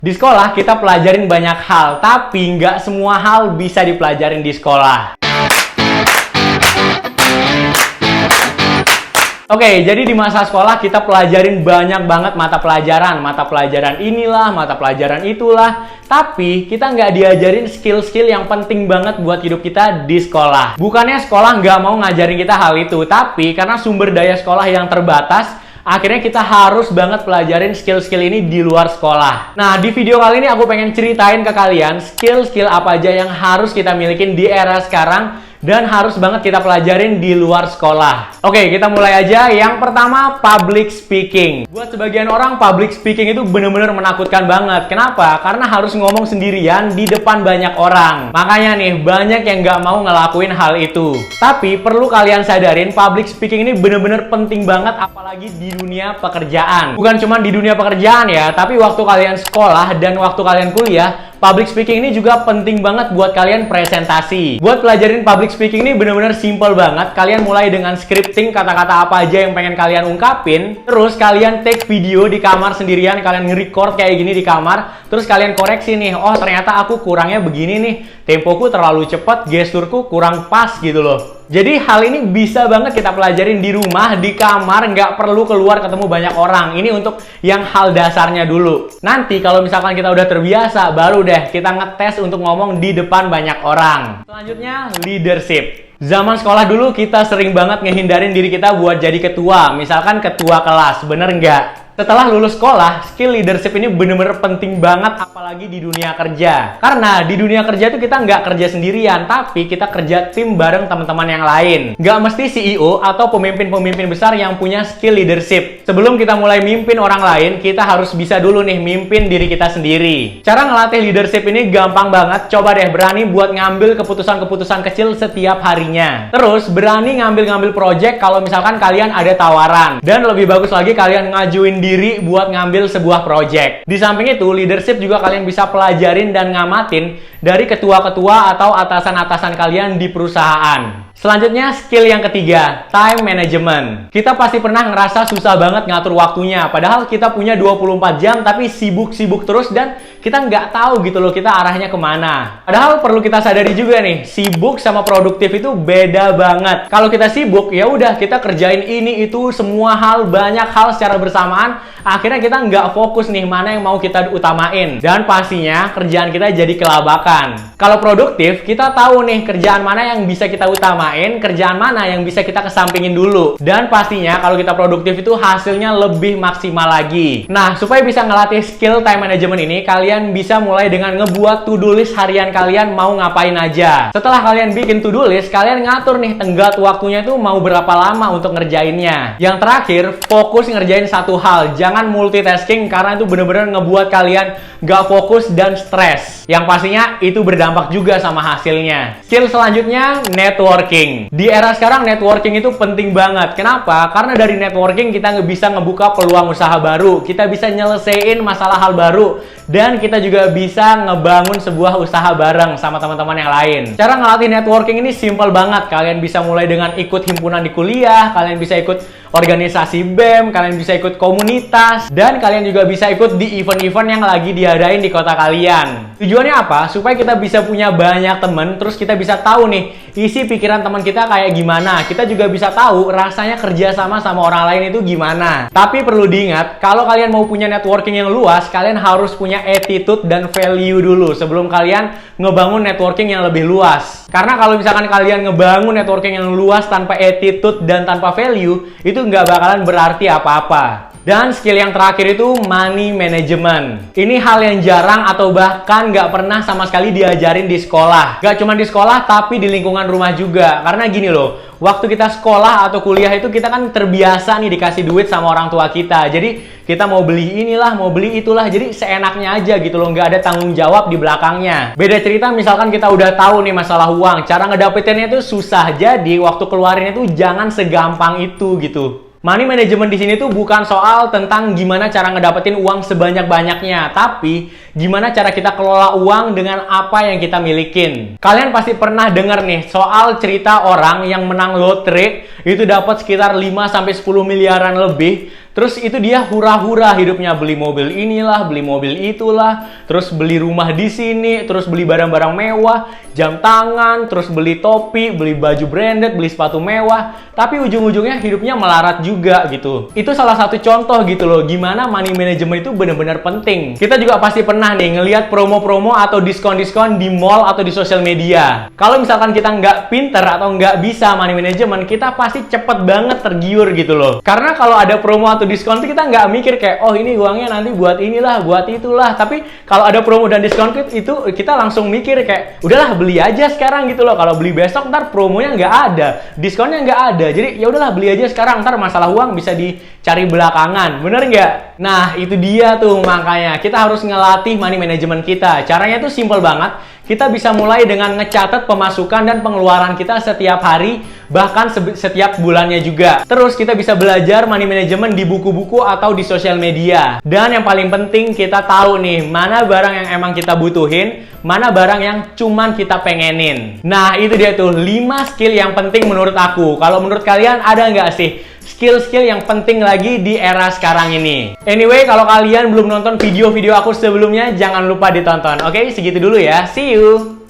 Di sekolah kita pelajarin banyak hal, tapi nggak semua hal bisa dipelajarin di sekolah. Oke, jadi di masa sekolah kita pelajarin banyak banget mata pelajaran. Mata pelajaran inilah, mata pelajaran itulah. Tapi kita nggak diajarin skill-skill yang penting banget buat hidup kita di sekolah. Bukannya sekolah nggak mau ngajarin kita hal itu, tapi karena sumber daya sekolah yang terbatas, akhirnya kita harus banget pelajarin skill-skill ini di luar sekolah. Nah, di video kali ini aku pengen ceritain ke kalian skill-skill apa aja yang harus kita milikin di era sekarang dan harus banget kita pelajarin di luar sekolah. Oke, kita mulai aja. Yang pertama, public speaking. Buat sebagian orang, public speaking itu bener-bener menakutkan banget. Kenapa? Karena harus ngomong sendirian di depan banyak orang. Makanya nih, banyak yang nggak mau ngelakuin hal itu. Tapi perlu kalian sadarin, public speaking ini bener-bener penting banget, apalagi di dunia pekerjaan. Bukan cuma di dunia pekerjaan ya, tapi waktu kalian sekolah dan waktu kalian kuliah, public speaking ini juga penting banget buat kalian presentasi. Buat pelajarin public speaking ini bener-bener simple banget. Kalian mulai dengan scripting kata-kata apa aja yang pengen kalian ungkapin. Terus kalian take video di kamar sendirian. Kalian nge-record kayak gini di kamar. Terus kalian koreksi nih. Oh, ternyata aku kurangnya begini nih. Tempoku terlalu cepat, gesturku kurang pas gitu loh. Jadi hal ini bisa banget kita pelajarin di rumah, di kamar, nggak perlu keluar ketemu banyak orang. Ini untuk yang hal dasarnya dulu. Nanti kalau misalkan kita udah terbiasa, baru deh kita ngetes untuk ngomong di depan banyak orang. Selanjutnya, leadership. Zaman sekolah dulu kita sering banget ngehindarin diri kita buat jadi ketua. Misalkan ketua kelas, bener nggak? Setelah lulus sekolah, skill leadership ini bener-bener penting banget, apalagi di dunia kerja. Karena di dunia kerja itu kita nggak kerja sendirian, tapi kita kerja tim bareng teman-teman yang lain. Nggak mesti CEO atau pemimpin-pemimpin besar yang punya skill leadership. Sebelum kita mulai mimpin orang lain, kita harus bisa dulu nih mimpin diri kita sendiri. Cara ngelatih leadership ini gampang banget. Coba deh berani buat ngambil keputusan-keputusan kecil setiap harinya. Terus berani ngambil-ngambil project kalau misalkan kalian ada tawaran. Dan lebih bagus lagi kalian ngajuin diri buat ngambil sebuah project. Di samping itu, leadership juga kalian bisa pelajarin dan ngamatin dari ketua-ketua atau atasan-atasan kalian di perusahaan. Selanjutnya, skill yang ketiga, time management. Kita pasti pernah ngerasa susah banget ngatur waktunya. Padahal kita punya 24 jam, tapi sibuk-sibuk terus dan kita nggak tahu gitu loh kita arahnya kemana. Padahal perlu kita sadari juga nih, sibuk sama produktif itu beda banget. Kalau kita sibuk, ya udah kita kerjain ini, itu, semua hal, banyak hal secara bersamaan. Akhirnya kita nggak fokus nih mana yang mau kita utamain. Dan pastinya kerjaan kita jadi kelabakan. Kalau produktif, kita tahu nih kerjaan mana yang bisa kita utamain, kerjaan mana yang bisa kita kesampingin dulu. Dan pastinya kalau kita produktif itu hasilnya lebih maksimal lagi. Nah, supaya bisa ngelatih skill time management ini, kalian bisa mulai dengan ngebuat to-do list harian kalian mau ngapain aja. Setelah kalian bikin to-do list, kalian ngatur nih tenggat waktunya itu mau berapa lama untuk ngerjainnya. Yang terakhir, fokus ngerjain satu hal. Jangan multitasking karena itu bener-bener ngebuat kalian gak fokus dan stres. Yang pastinya itu berdampak juga sama hasilnya. Skill selanjutnya, networking. Di era sekarang networking itu penting banget. Kenapa? Karena dari networking kita bisa ngebuka peluang usaha baru. Kita bisa nyelesain masalah hal baru. Dan kita juga bisa ngebangun sebuah usaha bareng sama teman-teman yang lain. Cara ngelatih networking ini simple banget. Kalian bisa mulai dengan ikut himpunan di kuliah. Kalian bisa ikut organisasi BEM. Kalian bisa ikut komunitas. Dan kalian juga bisa ikut di event-event yang lagi diadain di kota kalian. Tujuannya apa? Supaya kita bisa punya banyak temen. Terus kita bisa tahu nih isi pikiran teman kita kayak gimana. Kita juga bisa tahu rasanya kerja sama orang lain itu gimana. Tapi perlu diingat, kalau kalian mau punya networking yang luas, kalian harus punya attitude dan value dulu sebelum kalian ngebangun networking yang lebih luas. Karena kalau misalkan kalian ngebangun networking yang luas tanpa attitude dan tanpa value, itu nggak bakalan berarti apa-apa. Dan skill yang terakhir itu money management. Ini hal yang jarang atau bahkan nggak pernah sama sekali diajarin di sekolah. Nggak cuma di sekolah, tapi di lingkungan rumah juga. Karena gini loh, waktu kita sekolah atau kuliah itu kita kan terbiasa nih dikasih duit sama orang tua kita. Jadi kita mau beli inilah, mau beli itulah. Jadi seenaknya aja gitu loh, nggak ada tanggung jawab di belakangnya. Beda cerita misalkan kita udah tahu nih masalah uang. Cara ngedapetinnya itu susah. Jadi waktu keluarin itu jangan segampang itu gitu. Money management di sini tuh bukan soal tentang gimana cara ngedapetin uang sebanyak-banyaknya, tapi gimana cara kita kelola uang dengan apa yang kita milikin. Kalian pasti pernah dengar nih soal cerita orang yang menang lotre itu dapat sekitar 5-10 miliaran lebih, Terus itu dia hura-hura hidupnya, beli mobil inilah, beli mobil itulah, terus beli rumah di sini, terus beli barang-barang mewah, jam tangan, terus beli topi, beli baju branded, beli sepatu mewah. Tapi ujung-ujungnya hidupnya melarat juga gitu. Itu salah satu contoh gitu loh, gimana money management itu benar-benar penting. Kita juga pasti pernah nih ngelihat promo-promo atau diskon-diskon di mall atau di sosial media. Kalau misalkan kita nggak pinter atau nggak bisa money management, kita pasti cepet banget tergiur gitu loh. Karena kalau ada promo atau diskon tuh kita nggak mikir kayak, oh ini uangnya nanti buat inilah, buat itulah. Tapi kalau ada promo dan diskon itu kita langsung mikir kayak, udahlah beli aja sekarang gitu loh. Kalau beli besok ntar promonya nggak ada, diskonnya nggak ada. Jadi ya udahlah beli aja sekarang, ntar masalah uang bisa dicari belakangan. Bener nggak? Nah itu dia tuh, makanya kita harus ngelatih money management kita. Caranya tuh simple banget. Kita bisa mulai dengan ngecatat pemasukan dan pengeluaran kita setiap hari, bahkan setiap bulannya juga. Terus kita bisa belajar money management di buku-buku atau di sosial media. Dan yang paling penting kita tahu nih, mana barang yang emang kita butuhin, mana barang yang cuman kita pengenin. Nah itu dia tuh 5 skill yang penting menurut aku. Kalau menurut kalian ada nggak sih skill-skill yang penting lagi di era sekarang ini? Anyway, kalau kalian belum nonton video-video aku sebelumnya, jangan lupa ditonton. Oke, segitu dulu ya. See you!